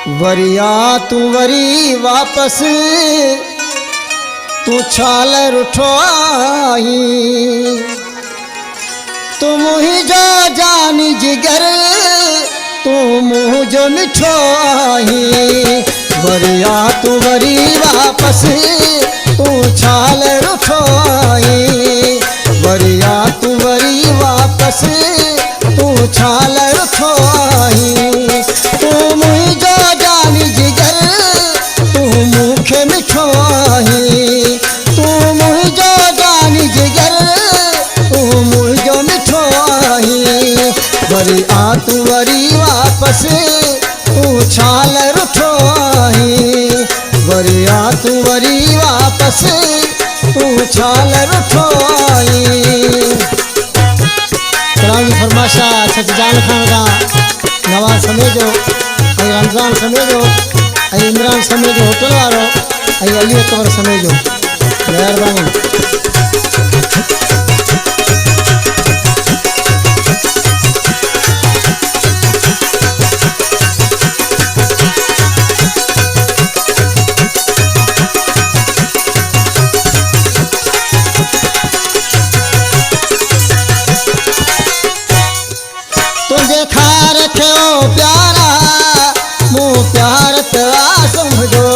वरिया तू वरी वापस तू छाल रुठो आई तू मुही जो जानी जिगर तू मुँह जो मिठो आई वरिया तू वरी वापस तू छाल रुठो आई वरिया तू वरी वापस तू छाल रुठो आई तू मुही जो जानी जिगर तू मुखे मिठो आई तू मुही जो जानी जिगर तू मुही जो मिठो आई वरिया तू वरी वापस तू छाल रुठो आई वरिया तू वरी वापस तू छाल रुठो आई कलाम फरमाशा सतजान खान का नवाज समेजो ऐं रमज़ान समेजो ऐं इमरान समेजो होटल वारो ऐं अली अकबर समेजो महिरबानी। तुझे खा रखो प्यारा मुँह प्यार तवा समझो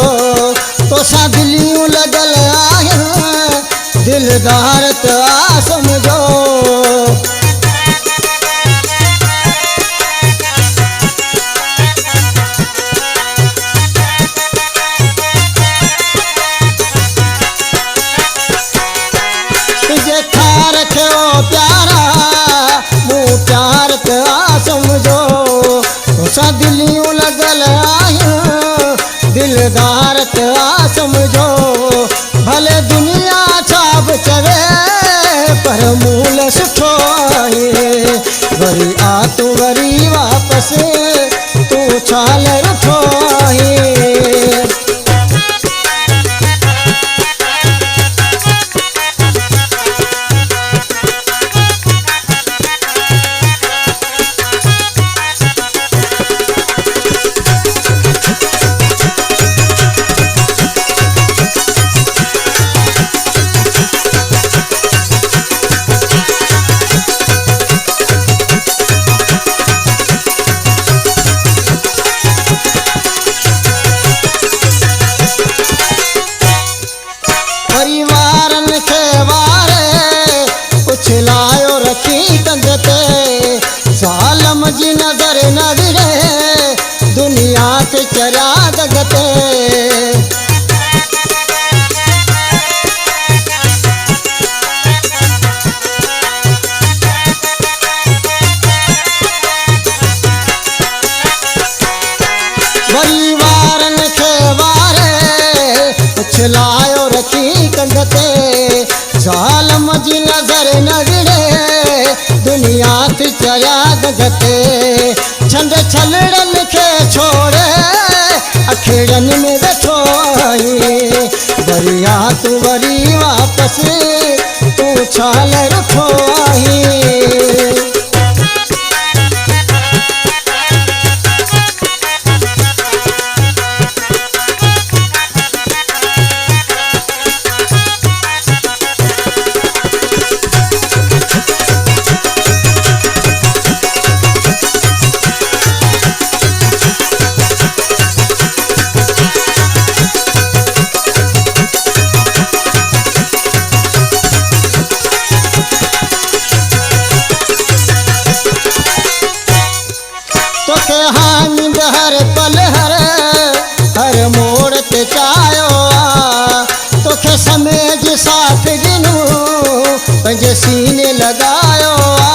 तो सा दिलियों लगल आया दिलदार तवा समझो तुझे खा रखो प्यारा मुँह प्यार तवा समझो सा दिलियों लगल आया दिलदार तवा समझो भले दुनिया छाप चवे पर मूल सुठो आहे वरी आ तू वरी वापस तू छाल रुठो आहे परिवारन के वारे उछलायो रखी कंध ते ज़ालम जी नजर न विड़े दुनिया के चरा दगते परिवारन के वारे उछलायो रखी कंध ते ज़ालम जी नजर न विड़े दुनिया थी चया दगते छंद छलड़न के छोड़े अखेड़न में बैठो आई वरिया तू वरी वापस तू छाल रुठो आई तोखे हामिद हर पल हर मोड़ ते चायो आ तोखे समेज साथ गिनू पंहिंजे सीने लगायो आ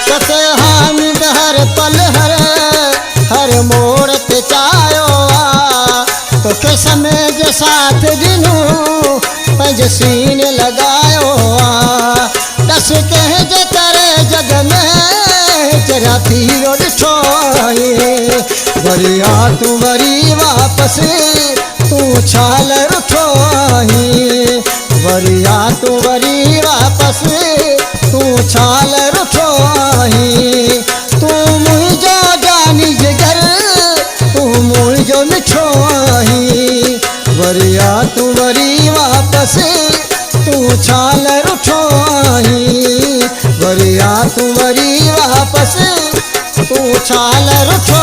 तोखे हामिद हर पल हर मोड़ ते चायो आ तोखे समेज साथ गिनू पंहिंजे सीने लगायो आ दस कंहिंजे करे जग में जरा थीरो ॾिठो आहे वरी आ तू वरी वापस तू छाल रुठो आहीं वरिया तू वरी वापस तू छाल रुठो आहीं तू मुझो जानी जिगर तू मुझो मिठो आहीं वरिया तू वरी वापस तू छाल रुठो आहीं वरिया तू वरी वापस तू छाल रुठो